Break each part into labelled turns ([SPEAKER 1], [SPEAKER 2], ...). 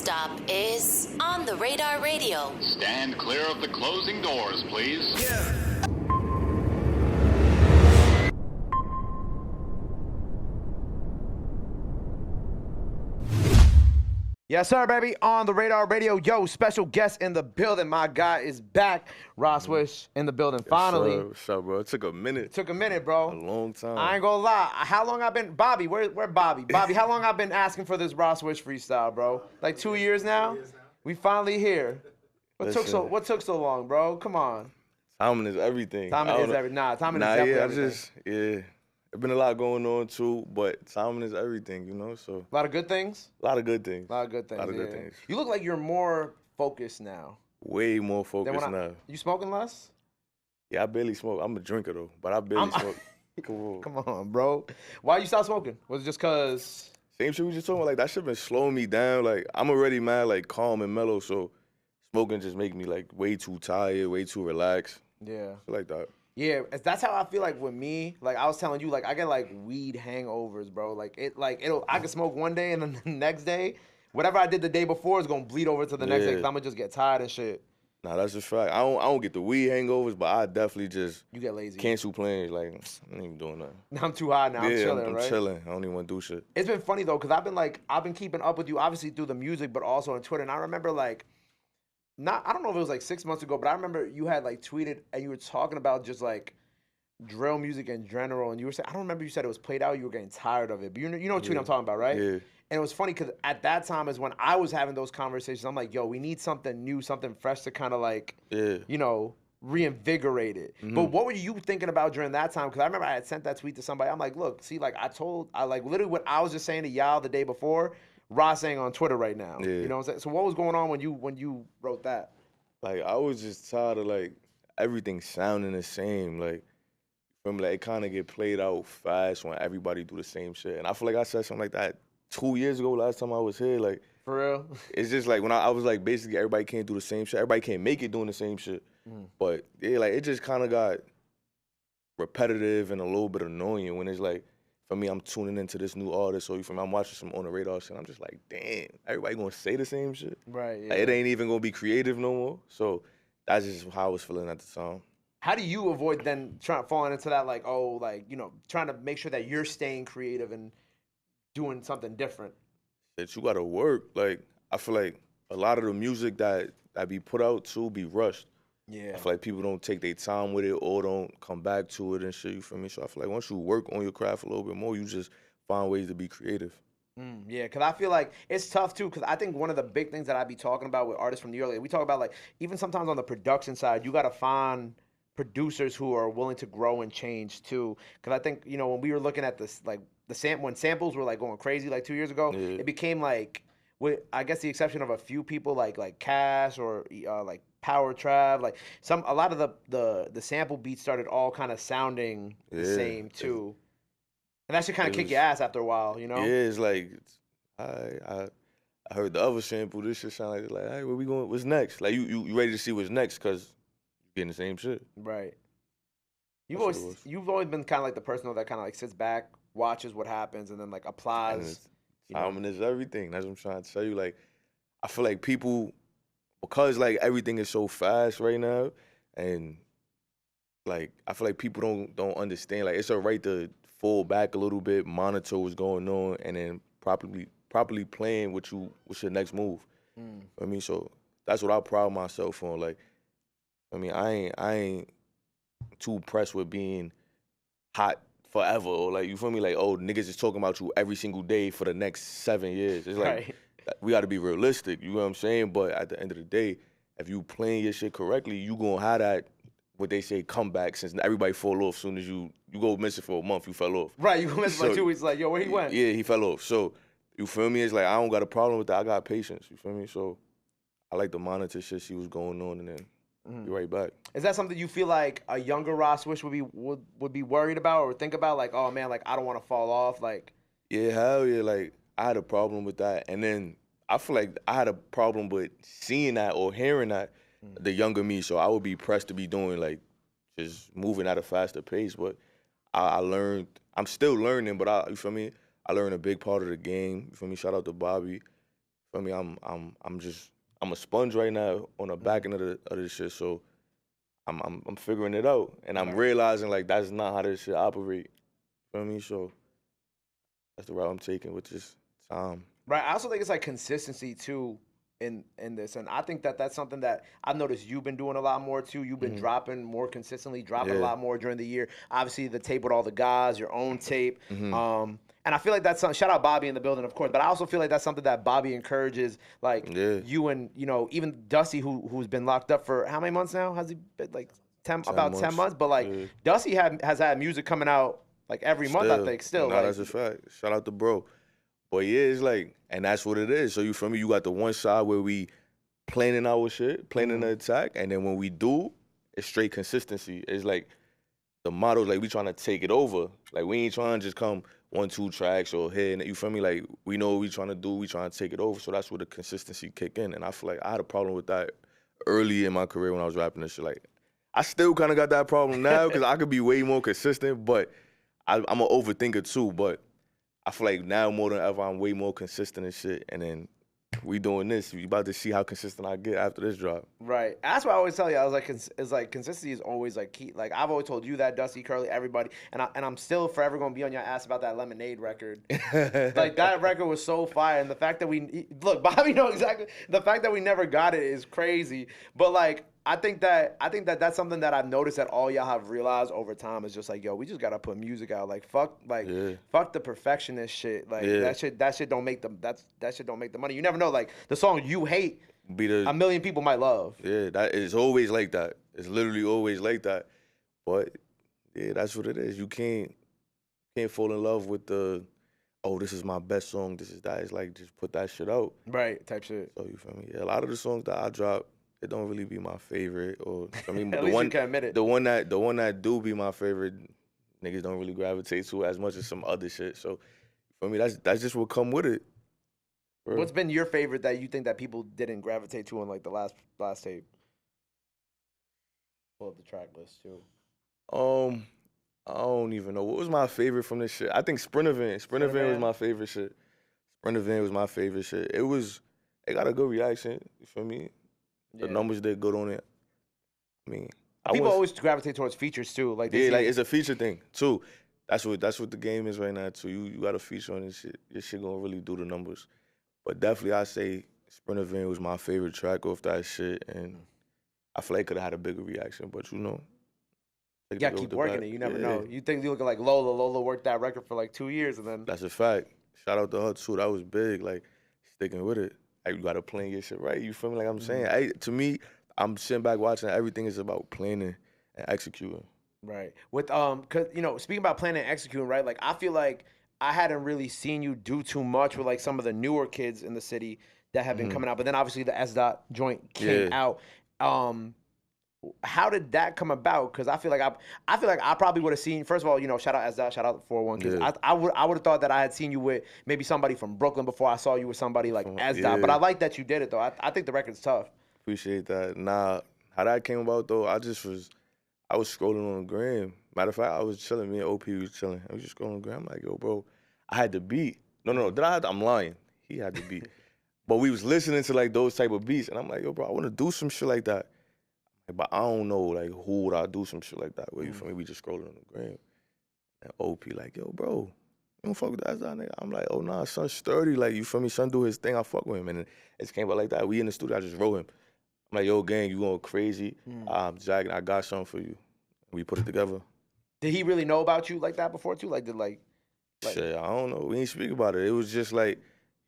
[SPEAKER 1] stop is On the Radar Radio.
[SPEAKER 2] Stand clear of the closing doors, please.
[SPEAKER 3] Yeah.
[SPEAKER 4] Yes, sir, baby. On the Radar Radio. Yo, special guest in the building. My guy is back. Swish in the building. Finally.
[SPEAKER 5] What's up, bro? It took a minute.
[SPEAKER 4] Took a minute, bro.
[SPEAKER 5] A long time.
[SPEAKER 4] I ain't gonna lie. How long I been? Bobby, where Bobby? Bobby, how long I been asking for this Swish freestyle, bro? Like 2 years now? We finally here. What took so long, bro? Come on.
[SPEAKER 5] Timing is everything.
[SPEAKER 4] Timing is everything. Timing is definitely everything. It's been a lot going on too, but timing is everything, you know. So a lot of good things.
[SPEAKER 5] A lot of good things.
[SPEAKER 4] You look like you're more focused now.
[SPEAKER 5] Way more focused now.
[SPEAKER 4] You smoking less?
[SPEAKER 5] Yeah, I barely smoke. I'm a drinker though, but I barely smoke.
[SPEAKER 4] Come on, bro. Why you stop smoking? Was it just cause?
[SPEAKER 5] Same shit we just talking about. Like that shit been slowing me down. Like I'm already mad, like calm and mellow. So smoking just make me like way too tired, way too relaxed.
[SPEAKER 4] Yeah.
[SPEAKER 5] Shit like that.
[SPEAKER 4] Yeah, that's how I feel like with me. Like I was telling you, like I get like weed hangovers, bro. I can smoke one day and then the next day, whatever I did the day before is gonna bleed over to the next day because I'm gonna just get tired and shit.
[SPEAKER 5] Nah, that's a fact. I don't get the weed hangovers, but I definitely just
[SPEAKER 4] you get lazy.
[SPEAKER 5] Cancel plans. Like I ain't even doing nothing.
[SPEAKER 4] I'm too high now. I'm chilling,
[SPEAKER 5] I'm
[SPEAKER 4] right?
[SPEAKER 5] chilling. I don't even want to do shit.
[SPEAKER 4] It's been funny though, cause I've been keeping up with you obviously through the music, but also on Twitter. And I remember like. I don't know if it was like 6 months ago, but I remember you had like tweeted and you were talking about just like drill music in general, and you were saying, I don't remember you said it was played out, you were getting tired of it, but you know what tweet I'm talking about, right?
[SPEAKER 5] Yeah.
[SPEAKER 4] And it was funny because at that time is when I was having those conversations. I'm like, yo, we need something new, something fresh to kind of like, you know, reinvigorate it. Mm-hmm. But what were you thinking about during that time? Because I remember I had sent that tweet to somebody. I'm like, look, see, like I like literally what I was just saying to y'all the day before, Ross saying on Twitter right now.
[SPEAKER 5] Yeah.
[SPEAKER 4] You know what I'm saying? So what was going on when you wrote that?
[SPEAKER 5] Like I was just tired of like everything sounding the same. Like from like it kind of get played out fast when everybody do the same shit. And I feel like I said something like that 2 years ago last time I was here. Like
[SPEAKER 4] for real,
[SPEAKER 5] it's just like when I was like basically everybody can't do the same shit. Everybody can't make it doing the same shit. But yeah, like it just kind of got repetitive and a little bit annoying when it's like. For me, I'm tuning into this new artist, so I'm watching some On the Radar shit. I'm just like, damn, everybody gonna say the same shit.
[SPEAKER 4] Right. Yeah.
[SPEAKER 5] Like, it ain't even gonna be creative no more. So that's just how I was feeling at the time.
[SPEAKER 4] How do you avoid then falling into that trying to make sure that you're staying creative and doing something different?
[SPEAKER 5] That you gotta work. Like I feel like a lot of the music that be put out too be rushed.
[SPEAKER 4] Yeah.
[SPEAKER 5] I feel like people don't take their time with it or don't come back to it and shit, you feel me? So I feel like once you work on your craft a little bit more, you just find ways to be creative.
[SPEAKER 4] Yeah, because I feel like it's tough too, because I think one of the big things that I be talking about with artists from the early, we talk about like, even sometimes on the production side, you got to find producers who are willing to grow and change too. Because I think, you know, when we were looking at this, like when samples were like going crazy like 2 years ago, it became like, with I guess the exception of a few people like Cash or like Power Trav, like a lot of the sample beats started all kind of sounding the same too, and that should kind of kick your ass after a while, you know?
[SPEAKER 5] Yeah, it's like I heard the other sample. This shit sound like hey, where we going? What's next? Like you ready to see what's next because you're getting the same shit.
[SPEAKER 4] Right. You've always been kind of like the person that kind of like sits back, watches what happens, and then like applies.
[SPEAKER 5] Timing is everything. That's what I'm trying to tell you. Like, I feel like people, because like everything is so fast right now, and like I feel like people don't understand. Like, it's alright to fall back a little bit, monitor what's going on, and then properly plan what's your next move. I mean, so that's what I pride myself on. Like, I mean, I ain't too pressed with being hot forever, or like, you feel me? Like, oh, niggas is talking about you every single day for the next 7 years. It's like, we got to be realistic, you know what I'm saying? But at the end of the day, if you playing your shit correctly, you gonna have that, what they say, comeback, since everybody fall off soon as you go missing for a month, you fell off.
[SPEAKER 4] Right, you go missing for 2 weeks, like, yo, where he went?
[SPEAKER 5] Yeah, he fell off. So, you feel me? It's like, I don't got a problem with that. I got patience, you feel me? So, I like to monitor shit, see what's going on, and then be right back.
[SPEAKER 4] Is that something you feel like a younger Swish would be worried about or think about? Like, oh man, like I don't want to fall off. Like,
[SPEAKER 5] yeah, hell yeah. Like I had a problem with that, and then I feel like I had a problem with seeing that or hearing that the younger me. So I would be pressed to be doing like just moving at a faster pace. But I learned. I'm still learning, but you feel me? I learned a big part of the game. You feel me? Shout out to Bobby. For me, I'm a sponge right now on the back end of this shit. So I'm figuring it out, and I'm realizing like that's not how this shit operate. Feel me? So that's the route I'm taking with this time.
[SPEAKER 4] Right. I also think it's like consistency too in this, and I think that that's something that I've noticed you've been doing a lot more too. You've been dropping more consistently, dropping a lot more during the year. Obviously, the tape with all the guys, your own tape. And I feel like that's something. Shout out Bobby in the building, of course. But I also feel like that's something that Bobby encourages, like you and even Dusty, who's been locked up for how many months now? Has he been like 10 months? But like Dusty has had music coming out like every month, I think. Still,
[SPEAKER 5] nah,
[SPEAKER 4] like,
[SPEAKER 5] that's a fact. Shout out to bro. But yeah, it's like, and that's what it is. So you feel me? You got the one side where we planning our shit, planning the attack, and then when we do, it's straight consistency. It's like the motto, like we trying to take it over. Like we ain't trying to just come 1-2 tracks or hit, and you feel me? Like we know what we trying to do, we trying to take it over. So that's where the consistency kick in. And I feel like I had a problem with that early in my career when I was rapping this shit. Like I still kind of got that problem now because I could be way more consistent, but I'm an overthinker too. But I feel like now more than ever, I'm way more consistent and shit. And then we doing this. You about to see how consistent I get after this drop.
[SPEAKER 4] Right. That's what I always tell you. I was like, it's like consistency is always like key. Like I've always told you that, Dusty, Curly, everybody, and I'm still forever gonna be on your ass about that Lemonade record. Like that record was so fire, and the fact that Bobby know exactly. The fact that we never got it is crazy. But like I think that that's something that I've noticed that all y'all have realized over time is just like, yo, we just gotta put music out. Like fuck the perfectionist shit. Like that shit don't make that shit don't make the money. You never know. Like the song you hate, a million people might love.
[SPEAKER 5] Yeah, that is always like that. It's literally always like that. But yeah, that's what it is. You can't fall in love with this is my best song. This is that. It's like just put that shit out.
[SPEAKER 4] Right, type shit.
[SPEAKER 5] So you feel me? Yeah, a lot of the songs that I drop, it don't really be my favorite, or I mean,
[SPEAKER 4] At least you can admit it.
[SPEAKER 5] the one that do be my favorite, niggas don't really gravitate to as much as some other shit. So for me, that's just what come with it. Bro.
[SPEAKER 4] What's been your favorite that you think that people didn't gravitate to on like the last tape? Pull up the track list too.
[SPEAKER 5] I don't even know what was my favorite from this shit. I think Sprinter Van was my favorite shit. Sprinter Van was my favorite shit. It got a good reaction. You feel me? The numbers did good on it. I mean,
[SPEAKER 4] people always gravitate towards features too. Like
[SPEAKER 5] like it's a feature thing too. That's what the game is right now too. You got a feature on this shit. This shit gonna really do the numbers. But definitely, I say Sprinter Van was my favorite track off that shit, and I feel like it could have had a bigger reaction. But you know,
[SPEAKER 4] you gotta keep working it. You never know. You think you look like Lola. Lola worked that record for like 2 years, and then
[SPEAKER 5] that's a fact. Shout out to her too. That was big. Like sticking with it. Like, you gotta plan your shit right. You feel me? Like I'm saying, to me, I'm sitting back watching. Everything is about planning and executing.
[SPEAKER 4] Right. With cause speaking about planning and executing, right? Like I feel like I hadn't really seen you do too much with like some of the newer kids in the city that have been coming out. But then obviously the SDot joint came out. How did that come about? Because I feel like I probably would have seen. First of all, shout out SDot, shout out 401 kids.
[SPEAKER 5] Yeah.
[SPEAKER 4] I would have thought that I had seen you with maybe somebody from Brooklyn before I saw you with somebody like SDot.
[SPEAKER 5] Yeah.
[SPEAKER 4] But I like that you did it though. I think the record's tough.
[SPEAKER 5] Appreciate that. Nah, how that came about though, I was scrolling on the gram. Matter of fact, I was chilling. Me and OP was chilling. I was just scrolling on the gram. I'm like, yo, bro, I had the beat. No. I'm lying. He had the beat. But we was listening to like those type of beats, and I'm like, yo, bro, I want to do some shit like that. But I don't know, like, who would I do some shit like that with? You feel me? We just scrolling on the gram. And OP like, yo, bro, you don't fuck with that nigga? I'm like, oh, nah, son sturdy. Like, you feel me? Son do his thing, I fuck with him. And it came out like that. We in the studio, I just wrote him. I'm like, yo, gang, you going crazy. Jack, I got something for you. We put it together.
[SPEAKER 4] Did he really know about you like that before, too? Like,
[SPEAKER 5] Shit, I don't know. We ain't speak about it. It was just like,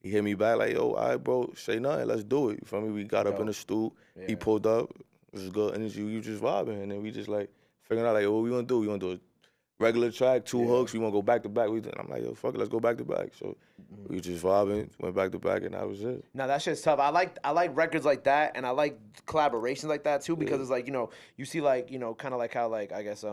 [SPEAKER 5] he hit me back like, yo, all right, bro, say nothing. Let's do it. You feel me? We got up in the stool. Yeah. He pulled up. It was good energy. We just vibing. And then we just like figuring out like, what we gonna do? We gonna do a regular track, 2 hooks. We wanna go back to back. I'm like, yo, fuck it, let's go back to back. So we just vibing, went back to back, and that was it.
[SPEAKER 4] Now that shit's tough. I like records like that, and I like collaborations like that too, because it's like, you see like, kind of like how like, I guess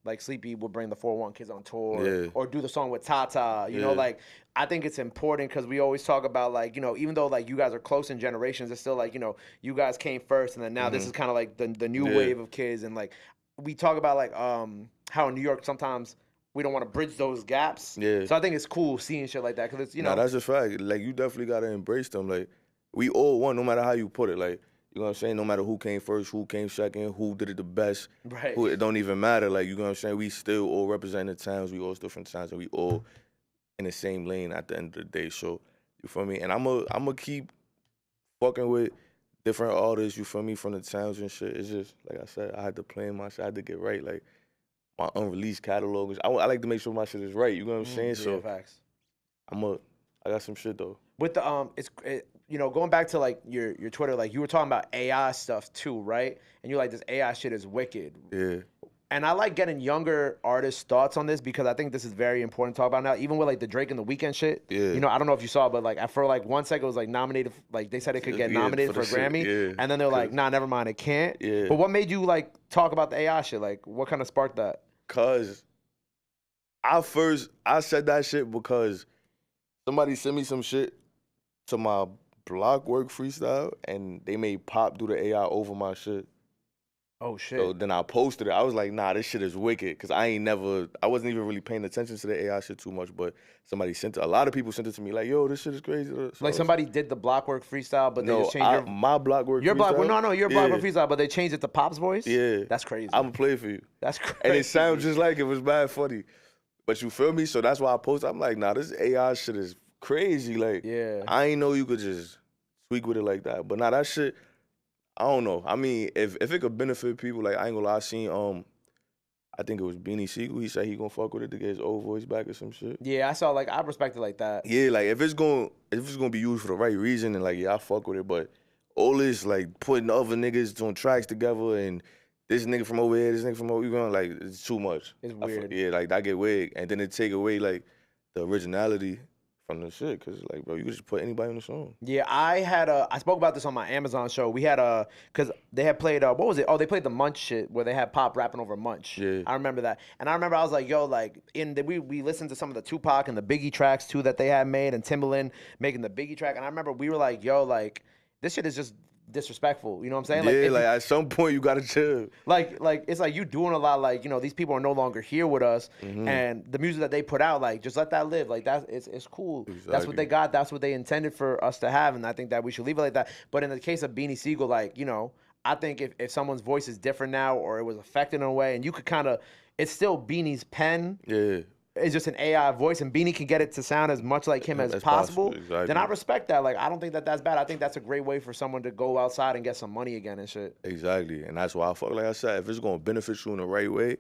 [SPEAKER 4] like Sleepy would bring the 401 kids on tour or do the song with Tata. You know, like I think it's important because we always talk about like, even though like you guys are close in generations, it's still like, you guys came first, and then now this is kind of like the new wave of kids, and like we talk about like how in New York sometimes we don't want to bridge those gaps. Yeah. So I think it's cool seeing shit like that because it's
[SPEAKER 5] Nah, that's a fact. Like you definitely gotta embrace them. Like we all won, no matter how you put it. Like, you know what I'm saying? No matter who came first, who came second, who did it the best,
[SPEAKER 4] Right.
[SPEAKER 5] it don't even matter. Like, you know what I'm saying? We still all represent the towns. We all still from towns, and we all in the same lane at the end of the day. So, you feel me? And I'm a keep fucking with different artists, you feel me, from the towns and shit. It's just, like I said, I had to plan my shit. I had to get right. Like, my unreleased catalog. I like to make sure my shit is right. You know what I'm saying?
[SPEAKER 4] Yeah,
[SPEAKER 5] So,
[SPEAKER 4] facts.
[SPEAKER 5] I got some shit, though.
[SPEAKER 4] With the you know, going back to like your Twitter, like you were talking about AI stuff too, right? And you're like, this AI shit is wicked.
[SPEAKER 5] Yeah.
[SPEAKER 4] And I like getting younger artists' thoughts on this because I think this is very important to talk about now. Even with like the Drake and the Weeknd shit.
[SPEAKER 5] Yeah.
[SPEAKER 4] You know, I don't know if you saw, but like for like 1 second it was like nominated, like they said it could get nominated for a Grammy, and then they're like, nah, never mind, it can't.
[SPEAKER 5] Yeah.
[SPEAKER 4] But what made you like talk about the AI shit? Like, what kind of sparked that?
[SPEAKER 5] Cause I said that shit because somebody sent me some shit to my block work freestyle, and they made Pop do the AI over my shit.
[SPEAKER 4] Oh shit.
[SPEAKER 5] So then I posted it. I was like, nah, this shit is wicked. Cause I wasn't even really paying attention to the AI shit too much, but a lot of people sent it to me like, yo, this shit is crazy. So
[SPEAKER 4] like somebody did the block work freestyle, but they just changed
[SPEAKER 5] my block work
[SPEAKER 4] your
[SPEAKER 5] freestyle.
[SPEAKER 4] block, your block work freestyle, but they changed it to Pop's voice?
[SPEAKER 5] Yeah.
[SPEAKER 4] That's crazy.
[SPEAKER 5] I'm gonna play it for you.
[SPEAKER 4] That's crazy.
[SPEAKER 5] And it sounds just like it was bad funny. But you feel me? So that's why I posted. I'm like, nah, this AI shit is crazy. Like,
[SPEAKER 4] yeah.
[SPEAKER 5] I ain't know you could just tweak with it like that. But nah, that shit, I don't know. I mean, if it could benefit people, like, I ain't gonna lie, I seen, I think it was Beanie Siegel. He said he gonna fuck with it to get his old voice back or some shit.
[SPEAKER 4] Yeah, I saw, like, I respect it like that.
[SPEAKER 5] Yeah, like, if it's gonna be used for the right reason, and like, yeah, I fuck with it, but all this, like, putting other niggas on tracks together and this nigga from over here, this nigga from over here, like, it's too much.
[SPEAKER 4] It's weird.
[SPEAKER 5] Yeah, like, that get weird. And then it take away, like, the originality from the shit, because, like, bro, you could just put anybody on the song.
[SPEAKER 4] Yeah, I spoke about this on my Amazon show. We had because they had played, what was it? Oh, they played the Munch shit where they had Pop rapping over Munch.
[SPEAKER 5] Yeah.
[SPEAKER 4] I remember that. And I remember I was like, yo, like, we listened to some of the Tupac and the Biggie tracks, too, that they had made, and Timbaland making the Biggie track. And I remember we were like, yo, like, this shit is just disrespectful. You know what I'm saying?
[SPEAKER 5] Yeah, like at some point you gotta chill.
[SPEAKER 4] Like it's like you doing a lot. Like, you know, these people are no longer here with us, and the music that they put out, like, just let that live. Like, it's cool.
[SPEAKER 5] Exactly.
[SPEAKER 4] That's what they got. That's what they intended for us to have, and I think that we should leave it like that. But in the case of Beanie Siegel, like, you know, I think if someone's voice is different now, or it was affected in a way, and you could kind of, it's still Beanie's pen.
[SPEAKER 5] Yeah.
[SPEAKER 4] It's just an AI voice, and Beanie can get it to sound as much like him as possible.
[SPEAKER 5] Exactly.
[SPEAKER 4] Then I respect that. Like, I don't think that that's bad. I think that's a great way for someone to go outside and get some money again and shit.
[SPEAKER 5] Exactly, and that's why I fuck. Like I said, if it's gonna benefit you in the right way,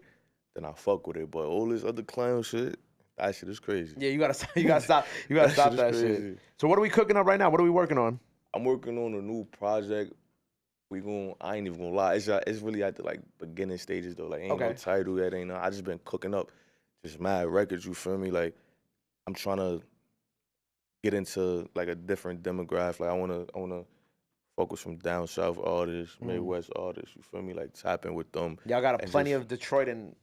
[SPEAKER 5] then I fuck with it. But all this other clown shit, that shit is crazy.
[SPEAKER 4] Yeah, you gotta stop that shit. So what are we cooking up right now? What are we working on?
[SPEAKER 5] I'm working on a new project. I ain't even gonna lie. It's really at the like beginning stages though. Like, ain't no title yet. I just been cooking up. Just mad records, you feel me? Like, I'm trying to get into like a different demographic. Like, I wanna focus from down south artists, Midwest artists, you feel me? Like, tap in with them.
[SPEAKER 4] Y'all got plenty of Detroit and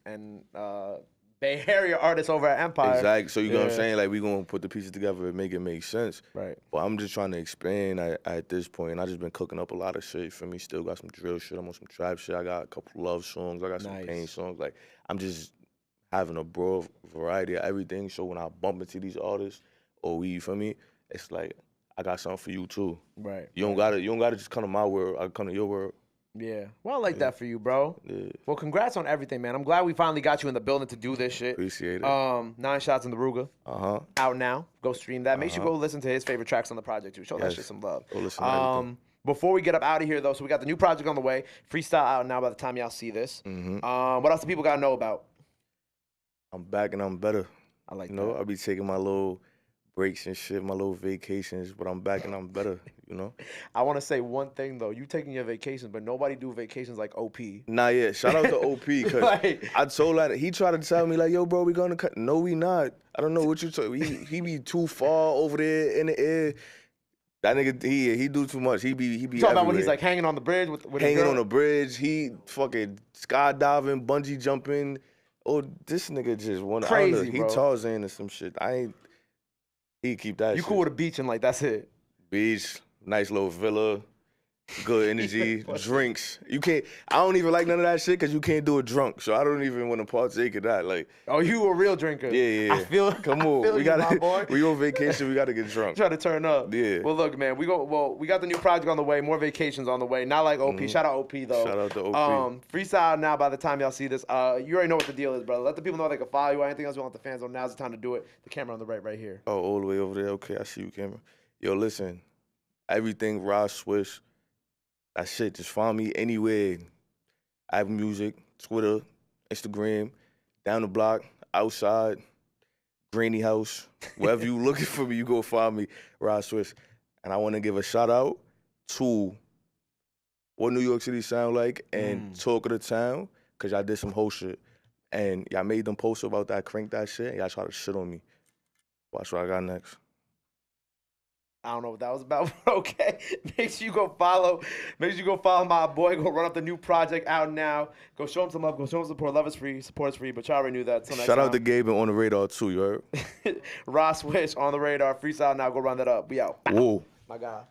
[SPEAKER 4] Bay Area artists over at Empire.
[SPEAKER 5] Exactly. So you know what I'm saying? Like, we gonna put the pieces together and make it make sense.
[SPEAKER 4] Right.
[SPEAKER 5] But I'm just trying to expand at this point, and I just been cooking up a lot of shit, you feel me? Still got some drill shit, I'm on some trap shit, I got a couple love songs, I got some pain songs. Like, I'm just having a broad variety of everything. So when I bump into these artists, you feel me? It's like, I got something for you too.
[SPEAKER 4] Right.
[SPEAKER 5] You don't gotta just come to my world. I come to your world.
[SPEAKER 4] Yeah. Well, I like that for you, bro.
[SPEAKER 5] Yeah.
[SPEAKER 4] Well, congrats on everything, man. I'm glad we finally got you in the building to do this shit.
[SPEAKER 5] Appreciate it.
[SPEAKER 4] 9 Shots in the Ruga. Out now. Go stream that. Make sure you go listen to his favorite tracks on the project too. Show that shit some love.
[SPEAKER 5] Go listen to everything.
[SPEAKER 4] Before we get up out of here, though, so we got the new project on the way. Freestyle out now by the time y'all see this. What else do people gotta know about?
[SPEAKER 5] I'm back and I'm better.
[SPEAKER 4] I like that.
[SPEAKER 5] You know, I be taking my little breaks and shit, my little vacations, but I'm back and I'm better, you know?
[SPEAKER 4] I want to say one thing, though. You taking your vacations, but nobody do vacations like OP.
[SPEAKER 5] Nah, yeah. Shout out to OP, because I told that he tried to tell me, like, yo, bro, we gonna cut. No, we not. I don't know what you talking. He be too far over there in the air. That nigga, he do too much. He be
[SPEAKER 4] talking about when he's like hanging on the bridge with
[SPEAKER 5] hanging on the bridge. He fucking skydiving, bungee jumping. Oh, this nigga just one
[SPEAKER 4] crazy,
[SPEAKER 5] bro. He Tarzan or some shit. He keep that.
[SPEAKER 4] You
[SPEAKER 5] shit.
[SPEAKER 4] Cool with a beach and like that's it.
[SPEAKER 5] Beach, nice little villa. good energy, drinks. You can't. I don't even like none of that shit because you can't do it drunk. So I don't even want to partake of that. Like,
[SPEAKER 4] Oh, you a real drinker.
[SPEAKER 5] yeah.
[SPEAKER 4] I feel.
[SPEAKER 5] Come
[SPEAKER 4] I
[SPEAKER 5] on,
[SPEAKER 4] feel
[SPEAKER 5] we
[SPEAKER 4] you,
[SPEAKER 5] gotta.
[SPEAKER 4] my boy.
[SPEAKER 5] We on vacation. We gotta get drunk.
[SPEAKER 4] Try to turn up.
[SPEAKER 5] Yeah.
[SPEAKER 4] Well, look, man, we got the new project on the way. More vacations on the way. Not like OP. Shout out OP though.
[SPEAKER 5] Shout out to OP.
[SPEAKER 4] Freestyle now. By the time y'all see this, you already know what the deal is, brother. Let the people know they can follow you. Anything else you want the fans on? Now's the time to do it. The camera on the right here.
[SPEAKER 5] Oh, all the way over there. Okay, I see you, camera. Yo, listen. Everything Swish. That shit. Just find me anywhere. Apple Music, Twitter, Instagram, down the block, outside, Granny House, wherever you looking for me, you go find me, Swish. And I want to give a shout out to what New York City sound like and Talk of the Town, because y'all did some whole shit. And y'all made them post about that, crank that shit, and y'all try to shit on me. Watch what I got next.
[SPEAKER 4] I don't know what that was about, but okay. Make sure you go follow my boy. Go run up the new project out now. Go show him some love. Go show him support. Love is free. Support is free. But y'all already knew that.
[SPEAKER 5] Shout out to Gabe and On the Radar too, you heard?
[SPEAKER 4] Swish, On the Radar. Freestyle now. Go run that up. We out.
[SPEAKER 5] Whoa.
[SPEAKER 4] My God.